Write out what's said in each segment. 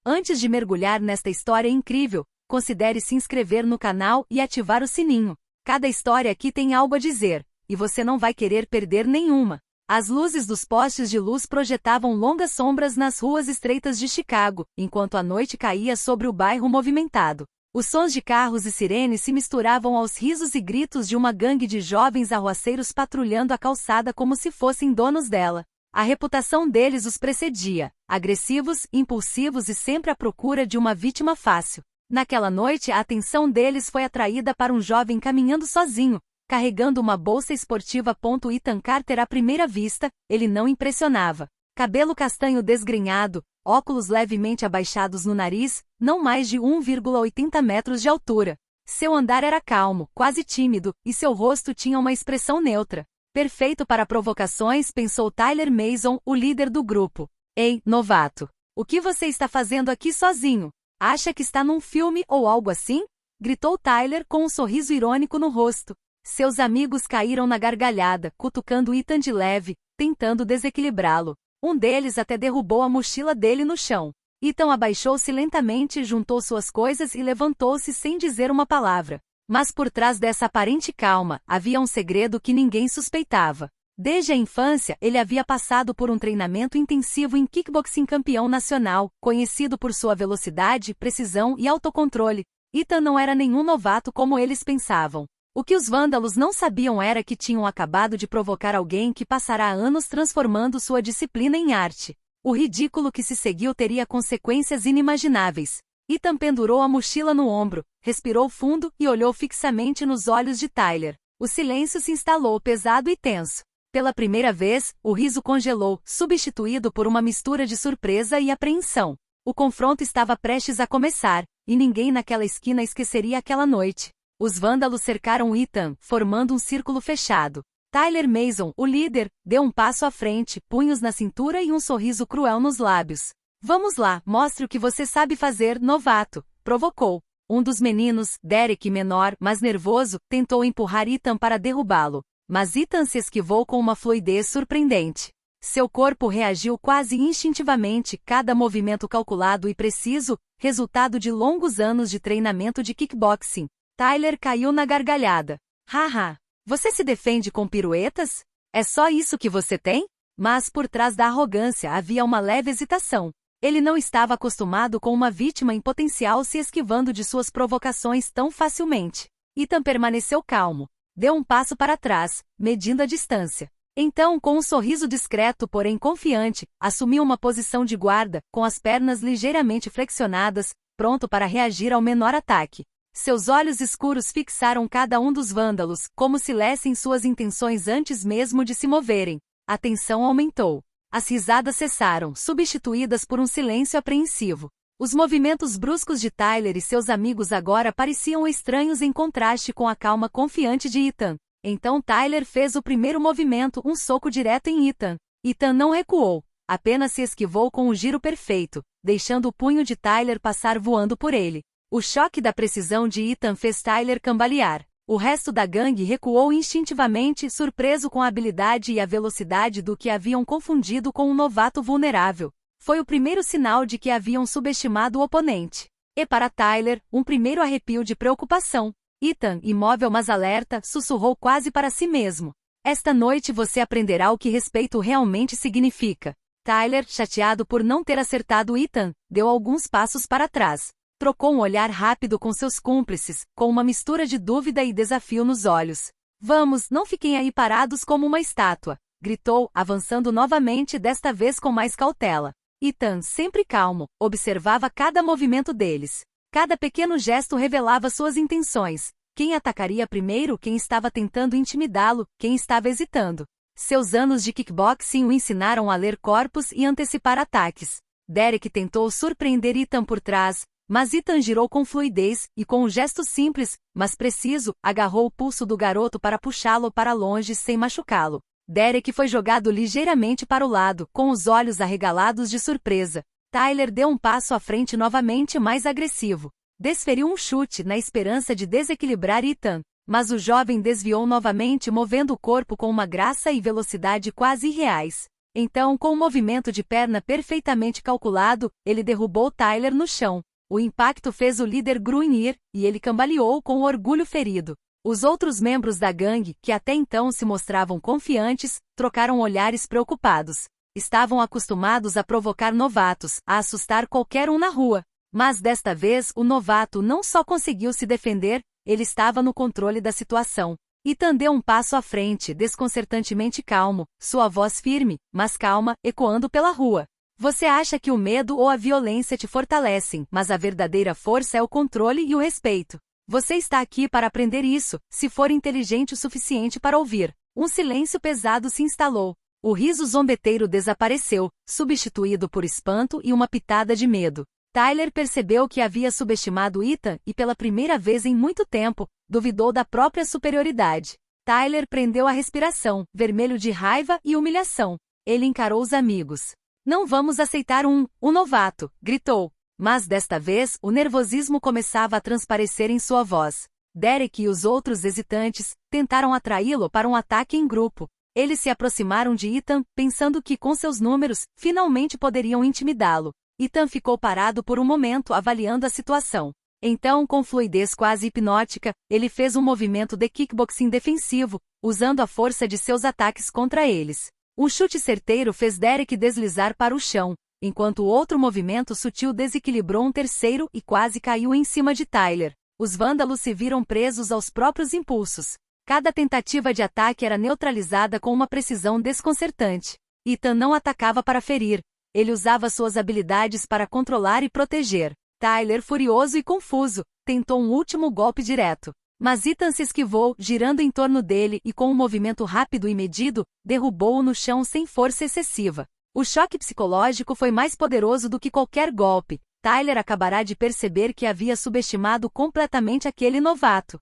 Antes de mergulhar nesta história incrível, considere se inscrever no canal e ativar o sininho. Cada história aqui tem algo a dizer, e você não vai querer perder nenhuma. As luzes dos postes de luz projetavam longas sombras nas ruas estreitas de Chicago, enquanto a noite caía sobre o bairro movimentado. Os sons de carros e sirenes se misturavam aos risos e gritos de uma gangue de jovens arruaceiros patrulhando a calçada como se fossem donos dela. A reputação deles os precedia, agressivos, impulsivos e sempre à procura de uma vítima fácil. Naquela noite a atenção deles foi atraída para um jovem caminhando sozinho, carregando uma bolsa esportiva. Ethan Carter à primeira vista, ele não impressionava. Cabelo castanho desgrenhado, óculos levemente abaixados no nariz, não mais de 1,80 metros de altura. Seu andar era calmo, quase tímido, e seu rosto tinha uma expressão neutra. Perfeito para provocações, pensou Tyler Mason, o líder do grupo. Ei, novato. O que você está fazendo aqui sozinho? Acha que está num filme ou algo assim? Gritou Tyler com um sorriso irônico no rosto. Seus amigos caíram na gargalhada, cutucando Ethan de leve, tentando desequilibrá-lo. Um deles até derrubou a mochila dele no chão. Ethan abaixou-se lentamente, juntou suas coisas e levantou-se sem dizer uma palavra. Mas por trás dessa aparente calma, havia um segredo que ninguém suspeitava. Desde a infância, ele havia passado por um treinamento intensivo em kickboxing campeão nacional, conhecido por sua velocidade, precisão e autocontrole. Ethan não era nenhum novato como eles pensavam. O que os vândalos não sabiam era que tinham acabado de provocar alguém que passará anos transformando sua disciplina em arte. O ridículo que se seguiu teria consequências inimagináveis. Ethan pendurou a mochila no ombro, respirou fundo e olhou fixamente nos olhos de Tyler. O silêncio se instalou pesado e tenso. Pela primeira vez, o riso congelou, substituído por uma mistura de surpresa e apreensão. O confronto estava prestes a começar, e ninguém naquela esquina esqueceria aquela noite. Os vândalos cercaram Ethan, formando um círculo fechado. Tyler Mason, o líder, deu um passo à frente, punhos na cintura e um sorriso cruel nos lábios. Vamos lá, mostre o que você sabe fazer, novato, provocou. Um dos meninos, Derek, menor, mas nervoso, tentou empurrar Ethan para derrubá-lo. Mas Ethan se esquivou com uma fluidez surpreendente. Seu corpo reagiu quase instintivamente, cada movimento calculado e preciso, resultado de longos anos de treinamento de kickboxing. Tyler caiu na gargalhada. Haha, você se defende com piruetas? É só isso que você tem? Mas por trás da arrogância havia uma leve hesitação. Ele não estava acostumado com uma vítima em potencial se esquivando de suas provocações tão facilmente. Ethan permaneceu calmo. Deu um passo para trás, medindo a distância. Então, com um sorriso discreto porém confiante, assumiu uma posição de guarda, com as pernas ligeiramente flexionadas, pronto para reagir ao menor ataque. Seus olhos escuros fixaram cada um dos vândalos, como se lessem suas intenções antes mesmo de se moverem. A tensão aumentou. As risadas cessaram, substituídas por um silêncio apreensivo. Os movimentos bruscos de Tyler e seus amigos agora pareciam estranhos em contraste com a calma confiante de Ethan. Então Tyler fez o primeiro movimento, um soco direto em Ethan. Ethan não recuou, apenas se esquivou com um giro perfeito, deixando o punho de Tyler passar voando por ele. O choque da precisão de Ethan fez Tyler cambalear. O resto da gangue recuou instintivamente, surpreso com a habilidade e a velocidade do que haviam confundido com um novato vulnerável. Foi o primeiro sinal de que haviam subestimado o oponente. E para Tyler, um primeiro arrepio de preocupação. Ethan, imóvel mas alerta, sussurrou quase para si mesmo. Esta noite você aprenderá o que respeito realmente significa. Tyler, chateado por não ter acertado Ethan, deu alguns passos para trás. Trocou um olhar rápido com seus cúmplices, com uma mistura de dúvida e desafio nos olhos. Vamos, não fiquem aí parados como uma estátua, gritou, avançando novamente, desta vez com mais cautela. Ethan, sempre calmo, observava cada movimento deles. Cada pequeno gesto revelava suas intenções. Quem atacaria primeiro, quem estava tentando intimidá-lo, quem estava hesitando. Seus anos de kickboxing o ensinaram a ler corpos e antecipar ataques. Derek tentou surpreender Ethan por trás, mas Ethan girou com fluidez e com um gesto simples, mas preciso, agarrou o pulso do garoto para puxá-lo para longe sem machucá-lo. Derek foi jogado ligeiramente para o lado, com os olhos arregalados de surpresa. Tyler deu um passo à frente novamente mais agressivo. Desferiu um chute na esperança de desequilibrar Ethan, mas o jovem desviou novamente movendo o corpo com uma graça e velocidade quase irreais. Então, com um movimento de perna perfeitamente calculado, ele derrubou Tyler no chão. O impacto fez o líder grunhir, e ele cambaleou com o orgulho ferido. Os outros membros da gangue, que até então se mostravam confiantes, trocaram olhares preocupados. Estavam acostumados a provocar novatos, a assustar qualquer um na rua. Mas desta vez o novato não só conseguiu se defender, ele estava no controle da situação. Ethan deu um passo à frente, desconcertantemente calmo, sua voz firme, mas calma, ecoando pela rua. Você acha que o medo ou a violência te fortalecem, mas a verdadeira força é o controle e o respeito. Você está aqui para aprender isso, se for inteligente o suficiente para ouvir. Um silêncio pesado se instalou. O riso zombeteiro desapareceu, substituído por espanto e uma pitada de medo. Tyler percebeu que havia subestimado Ethan e pela primeira vez em muito tempo, duvidou da própria superioridade. Tyler prendeu a respiração, vermelho de raiva e humilhação. Ele encarou os amigos. Não vamos aceitar o novato, gritou. Mas desta vez, o nervosismo começava a transparecer em sua voz. Derek e os outros hesitantes tentaram atraí-lo para um ataque em grupo. Eles se aproximaram de Ethan, pensando que com seus números, finalmente poderiam intimidá-lo. Ethan ficou parado por um momento avaliando a situação. Então, com fluidez quase hipnótica, ele fez um movimento de kickboxing defensivo, usando a força de seus ataques contra eles. Um chute certeiro fez Derek deslizar para o chão, enquanto outro movimento sutil desequilibrou um terceiro e quase caiu em cima de Tyler. Os vândalos se viram presos aos próprios impulsos. Cada tentativa de ataque era neutralizada com uma precisão desconcertante. Ethan não atacava para ferir. Ele usava suas habilidades para controlar e proteger. Tyler, furioso e confuso, tentou um último golpe direto. Mas Ethan se esquivou, girando em torno dele e com um movimento rápido e medido, derrubou-o no chão sem força excessiva. O choque psicológico foi mais poderoso do que qualquer golpe. Tyler acabará de perceber que havia subestimado completamente aquele novato.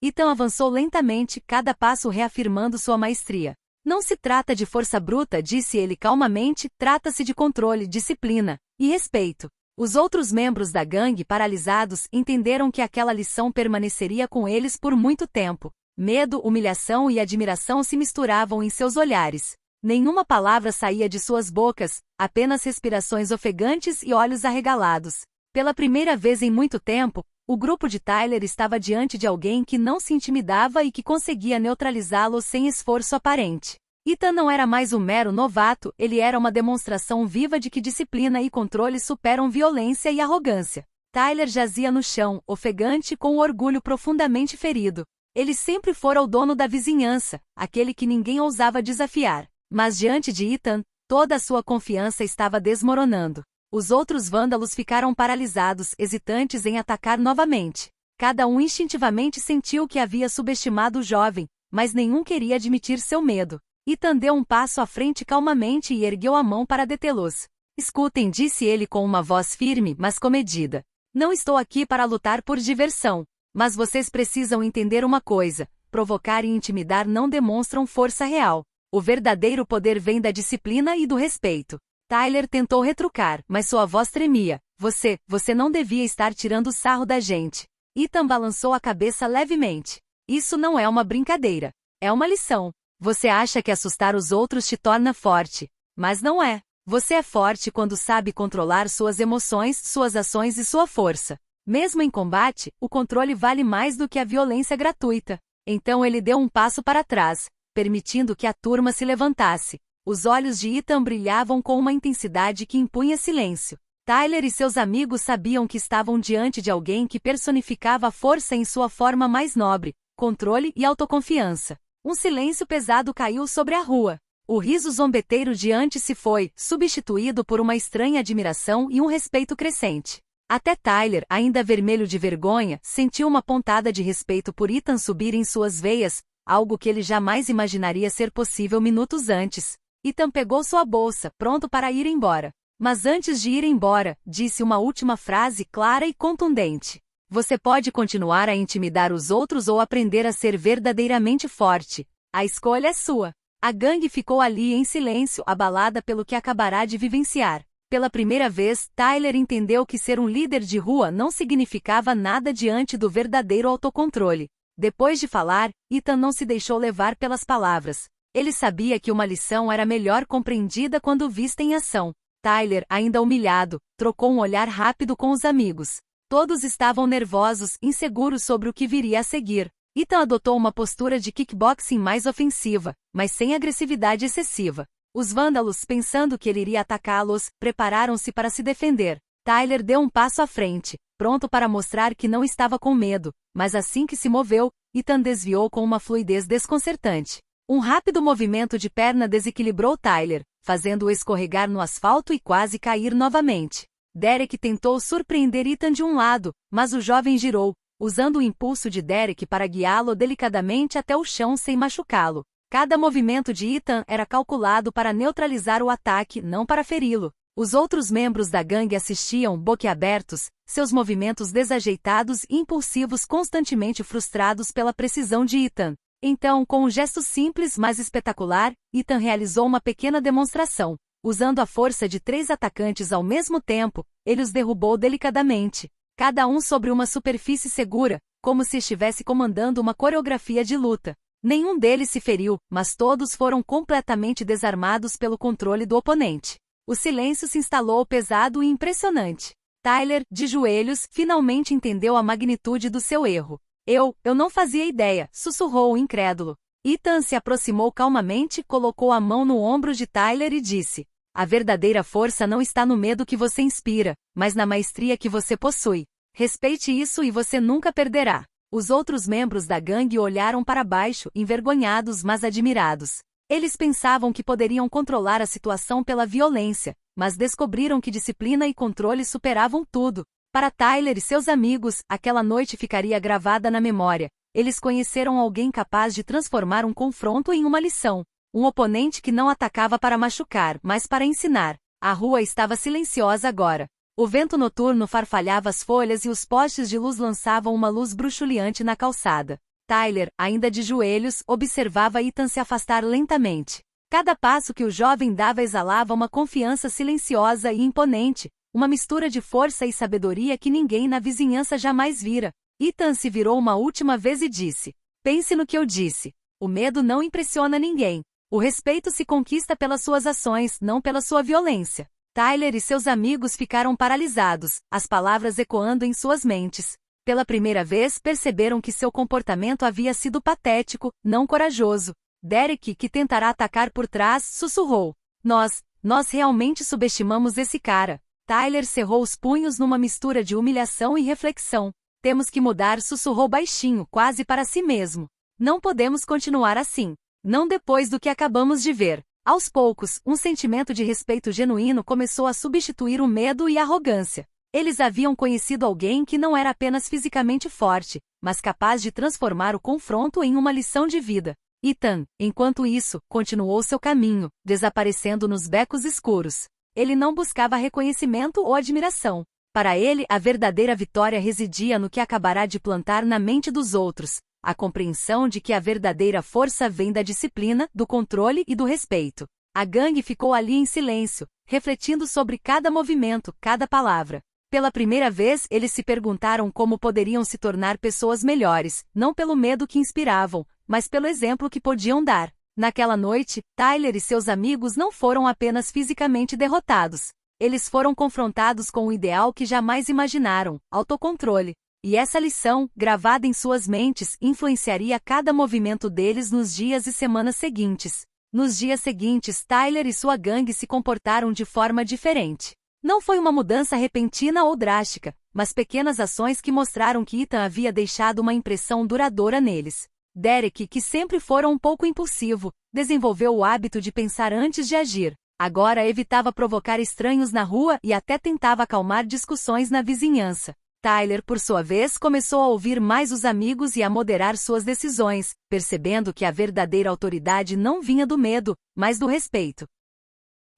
Ethan avançou lentamente, cada passo reafirmando sua maestria. Não se trata de força bruta, disse ele calmamente, trata-se de controle, disciplina e respeito. Os outros membros da gangue, paralisados, entenderam que aquela lição permaneceria com eles por muito tempo. Medo, humilhação e admiração se misturavam em seus olhares. Nenhuma palavra saía de suas bocas, apenas respirações ofegantes e olhos arregalados. Pela primeira vez em muito tempo, o grupo de Tyler estava diante de alguém que não se intimidava e que conseguia neutralizá-lo sem esforço aparente. Ethan não era mais um mero novato, ele era uma demonstração viva de que disciplina e controle superam violência e arrogância. Tyler jazia no chão, ofegante com o orgulho profundamente ferido. Ele sempre fora o dono da vizinhança, aquele que ninguém ousava desafiar. Mas diante de Ethan, toda a sua confiança estava desmoronando. Os outros vândalos ficaram paralisados, hesitantes em atacar novamente. Cada um instintivamente sentiu que havia subestimado o jovem, mas nenhum queria admitir seu medo. Ethan deu um passo à frente calmamente e ergueu a mão para detê-los. Escutem, disse ele com uma voz firme, mas comedida. Não estou aqui para lutar por diversão. Mas vocês precisam entender uma coisa: provocar e intimidar não demonstram força real. O verdadeiro poder vem da disciplina e do respeito. Tyler tentou retrucar, mas sua voz tremia. Você não devia estar tirando sarro da gente. Ethan balançou a cabeça levemente. Isso não é uma brincadeira. É uma lição. Você acha que assustar os outros te torna forte. Mas não é. Você é forte quando sabe controlar suas emoções, suas ações e sua força. Mesmo em combate, o controle vale mais do que a violência gratuita. Então ele deu um passo para trás, permitindo que a turma se levantasse. Os olhos de Ethan brilhavam com uma intensidade que impunha silêncio. Tyler e seus amigos sabiam que estavam diante de alguém que personificava a força em sua forma mais nobre, controle e autoconfiança. Um silêncio pesado caiu sobre a rua. O riso zombeteiro de antes se foi, substituído por uma estranha admiração e um respeito crescente. Até Tyler, ainda vermelho de vergonha, sentiu uma pontada de respeito por Ethan subir em suas veias, algo que ele jamais imaginaria ser possível minutos antes. Ethan pegou sua bolsa, pronto para ir embora. Mas antes de ir embora, disse uma última frase clara e contundente. Você pode continuar a intimidar os outros ou aprender a ser verdadeiramente forte. A escolha é sua. A gangue ficou ali em silêncio, abalada pelo que acabará de vivenciar. Pela primeira vez, Tyler entendeu que ser um líder de rua não significava nada diante do verdadeiro autocontrole. Depois de falar, Ethan não se deixou levar pelas palavras. Ele sabia que uma lição era melhor compreendida quando vista em ação. Tyler, ainda humilhado, trocou um olhar rápido com os amigos. Todos estavam nervosos, inseguros sobre o que viria a seguir. Ethan adotou uma postura de kickboxing mais ofensiva, mas sem agressividade excessiva. Os vândalos, pensando que ele iria atacá-los, prepararam-se para se defender. Tyler deu um passo à frente, pronto para mostrar que não estava com medo, mas assim que se moveu, Ethan desviou com uma fluidez desconcertante. Um rápido movimento de perna desequilibrou Tyler, fazendo-o escorregar no asfalto e quase cair novamente. Derek tentou surpreender Ethan de um lado, mas o jovem girou, usando o impulso de Derek para guiá-lo delicadamente até o chão sem machucá-lo. Cada movimento de Ethan era calculado para neutralizar o ataque, não para feri-lo. Os outros membros da gangue assistiam, boquiabertos, seus movimentos desajeitados e impulsivos constantemente frustrados pela precisão de Ethan. Então, com um gesto simples mas espetacular, Ethan realizou uma pequena demonstração. Usando a força de 3 atacantes ao mesmo tempo, ele os derrubou delicadamente, cada um sobre uma superfície segura, como se estivesse comandando uma coreografia de luta. Nenhum deles se feriu, mas todos foram completamente desarmados pelo controle do oponente. O silêncio se instalou pesado e impressionante. Tyler, de joelhos, finalmente entendeu a magnitude do seu erro. Eu não fazia ideia, sussurrou o incrédulo. Ethan se aproximou calmamente, colocou a mão no ombro de Tyler e disse: a verdadeira força não está no medo que você inspira, mas na maestria que você possui. Respeite isso e você nunca perderá. Os outros membros da gangue olharam para baixo, envergonhados mas admirados. Eles pensavam que poderiam controlar a situação pela violência, mas descobriram que disciplina e controle superavam tudo. Para Tyler e seus amigos, aquela noite ficaria gravada na memória. Eles conheceram alguém capaz de transformar um confronto em uma lição. Um oponente que não atacava para machucar, mas para ensinar. A rua estava silenciosa agora. O vento noturno farfalhava as folhas e os postes de luz lançavam uma luz bruxuleante na calçada. Tyler, ainda de joelhos, observava Ethan se afastar lentamente. Cada passo que o jovem dava exalava uma confiança silenciosa e imponente, uma mistura de força e sabedoria que ninguém na vizinhança jamais vira. Ethan se virou uma última vez e disse: pense no que eu disse. O medo não impressiona ninguém. O respeito se conquista pelas suas ações, não pela sua violência. Tyler e seus amigos ficaram paralisados, as palavras ecoando em suas mentes. Pela primeira vez perceberam que seu comportamento havia sido patético, não corajoso. Derek, que tentará atacar por trás, sussurrou: nós realmente subestimamos esse cara. Tyler cerrou os punhos numa mistura de humilhação e reflexão. Temos que mudar, sussurrou baixinho, quase para si mesmo. Não podemos continuar assim. Não depois do que acabamos de ver. Aos poucos, um sentimento de respeito genuíno começou a substituir o medo e a arrogância. Eles haviam conhecido alguém que não era apenas fisicamente forte, mas capaz de transformar o confronto em uma lição de vida. Ethan, enquanto isso, continuou seu caminho, desaparecendo nos becos escuros. Ele não buscava reconhecimento ou admiração. Para ele, a verdadeira vitória residia no que acabará de plantar na mente dos outros, a compreensão de que a verdadeira força vem da disciplina, do controle e do respeito. A gangue ficou ali em silêncio, refletindo sobre cada movimento, cada palavra. Pela primeira vez, eles se perguntaram como poderiam se tornar pessoas melhores, não pelo medo que inspiravam, mas pelo exemplo que podiam dar. Naquela noite, Tyler e seus amigos não foram apenas fisicamente derrotados. Eles foram confrontados com um ideal que jamais imaginaram: autocontrole. E essa lição, gravada em suas mentes, influenciaria cada movimento deles nos dias e semanas seguintes. Nos dias seguintes, Tyler e sua gangue se comportaram de forma diferente. Não foi uma mudança repentina ou drástica, mas pequenas ações que mostraram que Ethan havia deixado uma impressão duradoura neles. Derek, que sempre fora um pouco impulsivo, desenvolveu o hábito de pensar antes de agir. Agora evitava provocar estranhos na rua e até tentava acalmar discussões na vizinhança. Tyler, por sua vez, começou a ouvir mais os amigos e a moderar suas decisões, percebendo que a verdadeira autoridade não vinha do medo, mas do respeito.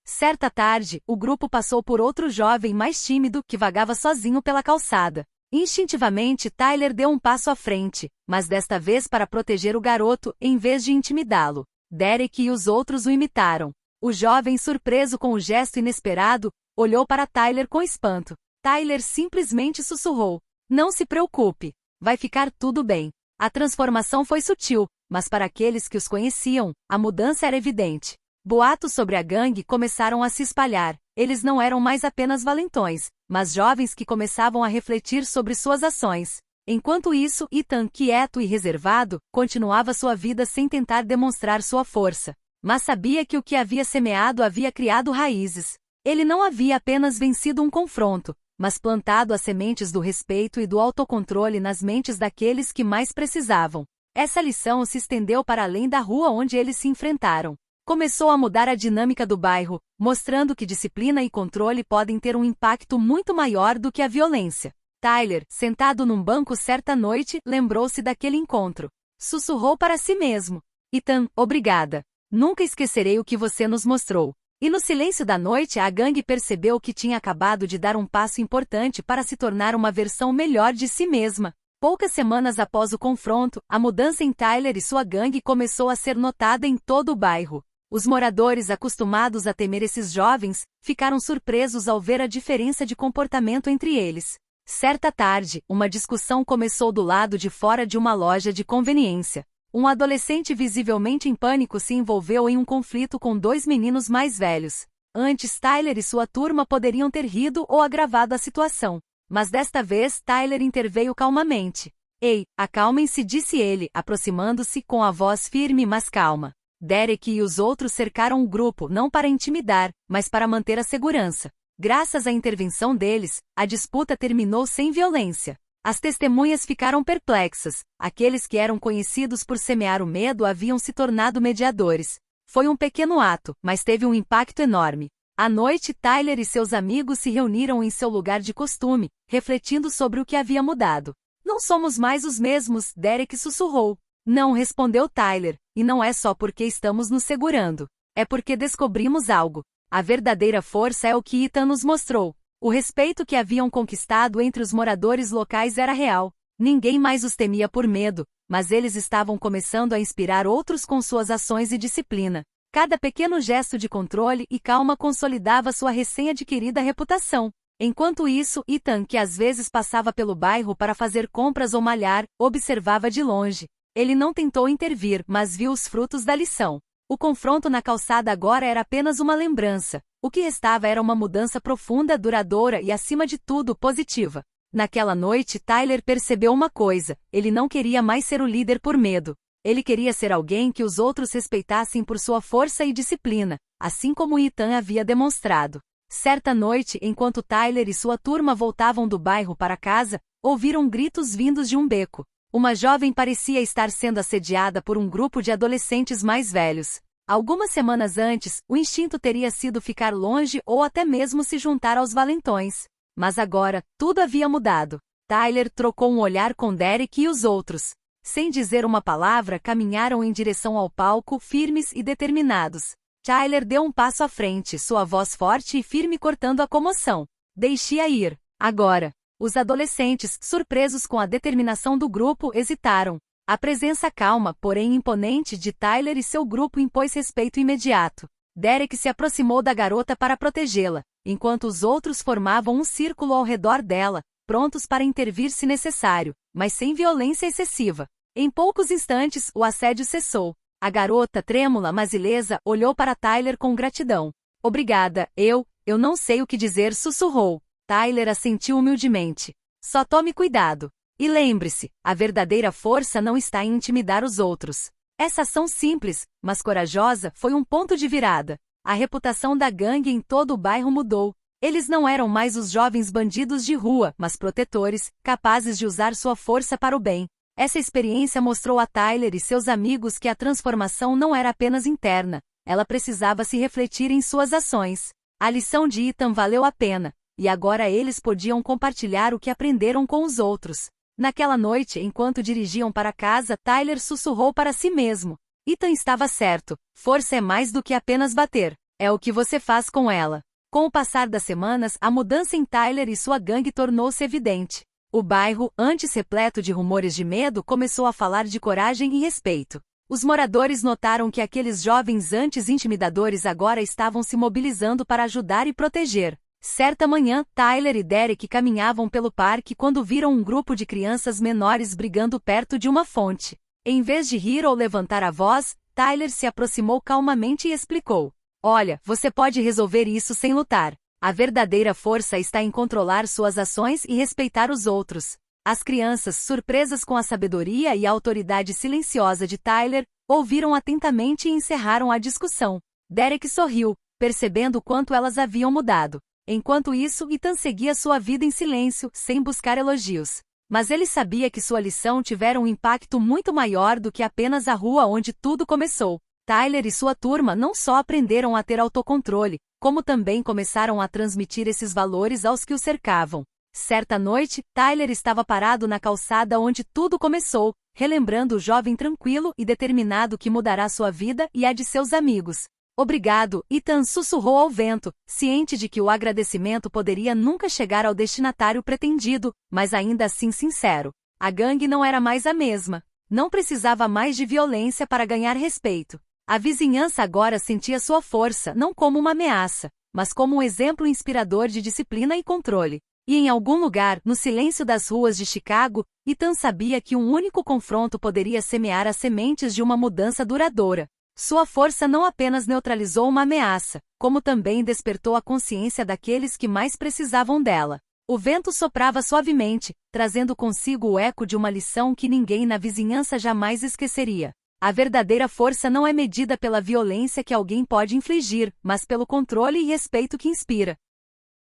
Certa tarde, o grupo passou por outro jovem mais tímido que vagava sozinho pela calçada. Instintivamente, Tyler deu um passo à frente, mas desta vez para proteger o garoto, em vez de intimidá-lo. Derek e os outros o imitaram. O jovem, surpreso com o gesto inesperado, olhou para Tyler com espanto. Tyler simplesmente sussurrou: não se preocupe. Vai ficar tudo bem. A transformação foi sutil, mas para aqueles que os conheciam, a mudança era evidente. Boatos sobre a gangue começaram a se espalhar. Eles não eram mais apenas valentões, mas jovens que começavam a refletir sobre suas ações. Enquanto isso, Ethan, quieto e reservado, continuava sua vida sem tentar demonstrar sua força. Mas sabia que o que havia semeado havia criado raízes. Ele não havia apenas vencido um confronto, mas plantado as sementes do respeito e do autocontrole nas mentes daqueles que mais precisavam. Essa lição se estendeu para além da rua onde eles se enfrentaram. Começou a mudar a dinâmica do bairro, mostrando que disciplina e controle podem ter um impacto muito maior do que a violência. Tyler, sentado num banco certa noite, lembrou-se daquele encontro. Sussurrou para si mesmo: Ethan, obrigada. Nunca esquecerei o que você nos mostrou. E no silêncio da noite a gangue percebeu que tinha acabado de dar um passo importante para se tornar uma versão melhor de si mesma. Poucas semanas após o confronto, a mudança em Tyler e sua gangue começou a ser notada em todo o bairro. Os moradores, acostumados a temer esses jovens, ficaram surpresos ao ver a diferença de comportamento entre eles. Certa tarde, uma discussão começou do lado de fora de uma loja de conveniência. Um adolescente visivelmente em pânico se envolveu em um conflito com dois meninos mais velhos. Antes, Tyler e sua turma poderiam ter rido ou agravado a situação. Mas desta vez, Tyler interveio calmamente. Ei, acalmem-se, disse ele, aproximando-se com a voz firme mas calma. Derek e os outros cercaram o grupo não para intimidar, mas para manter a segurança. Graças à intervenção deles, a disputa terminou sem violência. As testemunhas ficaram perplexas. Aqueles que eram conhecidos por semear o medo haviam se tornado mediadores. Foi um pequeno ato, mas teve um impacto enorme. À noite, Tyler e seus amigos se reuniram em seu lugar de costume, refletindo sobre o que havia mudado. Não somos mais os mesmos, Derek sussurrou. Não, respondeu Tyler, e não é só porque estamos nos segurando. É porque descobrimos algo. A verdadeira força é o que Ethan nos mostrou. O respeito que haviam conquistado entre os moradores locais era real. Ninguém mais os temia por medo, mas eles estavam começando a inspirar outros com suas ações e disciplina. Cada pequeno gesto de controle e calma consolidava sua recém-adquirida reputação. Enquanto isso, Ethan, que às vezes passava pelo bairro para fazer compras ou malhar, observava de longe. Ele não tentou intervir, mas viu os frutos da lição. O confronto na calçada agora era apenas uma lembrança. O que restava era uma mudança profunda, duradoura e, acima de tudo, positiva. Naquela noite, Tyler percebeu uma coisa: ele não queria mais ser o líder por medo. Ele queria ser alguém que os outros respeitassem por sua força e disciplina, assim como Ethan havia demonstrado. Certa noite, enquanto Tyler e sua turma voltavam do bairro para casa, ouviram gritos vindos de um beco. Uma jovem parecia estar sendo assediada por um grupo de adolescentes mais velhos. Algumas semanas antes, o instinto teria sido ficar longe ou até mesmo se juntar aos valentões. Mas agora, tudo havia mudado. Tyler trocou um olhar com Derek e os outros. Sem dizer uma palavra, caminharam em direção ao palco, firmes e determinados. Tyler deu um passo à frente, sua voz forte e firme cortando a comoção. Deixe-a ir. Agora. Os adolescentes, surpresos com a determinação do grupo, hesitaram. A presença calma, porém imponente, de Tyler e seu grupo impôs respeito imediato. Derek se aproximou da garota para protegê-la, enquanto os outros formavam um círculo ao redor dela, prontos para intervir se necessário, mas sem violência excessiva. Em poucos instantes, o assédio cessou. A garota, trêmula mas ilesa, olhou para Tyler com gratidão. Obrigada, eu não sei o que dizer, sussurrou. Tyler assentiu humildemente. Só tome cuidado. E lembre-se, a verdadeira força não está em intimidar os outros. Essa ação simples, mas corajosa, foi um ponto de virada. A reputação da gangue em todo o bairro mudou. Eles não eram mais os jovens bandidos de rua, mas protetores, capazes de usar sua força para o bem. Essa experiência mostrou a Tyler e seus amigos que a transformação não era apenas interna, ela precisava se refletir em suas ações. A lição de Ethan valeu a pena. E agora eles podiam compartilhar o que aprenderam com os outros. Naquela noite, enquanto dirigiam para casa, Tyler sussurrou para si mesmo. Ethan estava certo. Força é mais do que apenas bater. É o que você faz com ela. Com o passar das semanas, a mudança em Tyler e sua gangue tornou-se evidente. O bairro, antes repleto de rumores de medo, começou a falar de coragem e respeito. Os moradores notaram que aqueles jovens antes intimidadores agora estavam se mobilizando para ajudar e proteger. Certa manhã, Tyler e Derek caminhavam pelo parque quando viram um grupo de crianças menores brigando perto de uma fonte. Em vez de rir ou levantar a voz, Tyler se aproximou calmamente e explicou: Olha, você pode resolver isso sem lutar. A verdadeira força está em controlar suas ações e respeitar os outros. As crianças, surpresas com a sabedoria e a autoridade silenciosa de Tyler, ouviram atentamente e encerraram a discussão. Derek sorriu, percebendo quanto elas haviam mudado. Enquanto isso, Ethan seguia sua vida em silêncio, sem buscar elogios. Mas ele sabia que sua lição tivera um impacto muito maior do que apenas a rua onde tudo começou. Tyler e sua turma não só aprenderam a ter autocontrole, como também começaram a transmitir esses valores aos que o cercavam. Certa noite, Tyler estava parado na calçada onde tudo começou, relembrando o jovem tranquilo e determinado que mudará sua vida e a de seus amigos. Obrigado, Ethan sussurrou ao vento, ciente de que o agradecimento poderia nunca chegar ao destinatário pretendido, mas ainda assim sincero. A gangue não era mais a mesma. Não precisava mais de violência para ganhar respeito. A vizinhança agora sentia sua força não como uma ameaça, mas como um exemplo inspirador de disciplina e controle. E em algum lugar, no silêncio das ruas de Chicago, Ethan sabia que um único confronto poderia semear as sementes de uma mudança duradoura. Sua força não apenas neutralizou uma ameaça, como também despertou a consciência daqueles que mais precisavam dela. O vento soprava suavemente, trazendo consigo o eco de uma lição que ninguém na vizinhança jamais esqueceria. A verdadeira força não é medida pela violência que alguém pode infligir, mas pelo controle e respeito que inspira.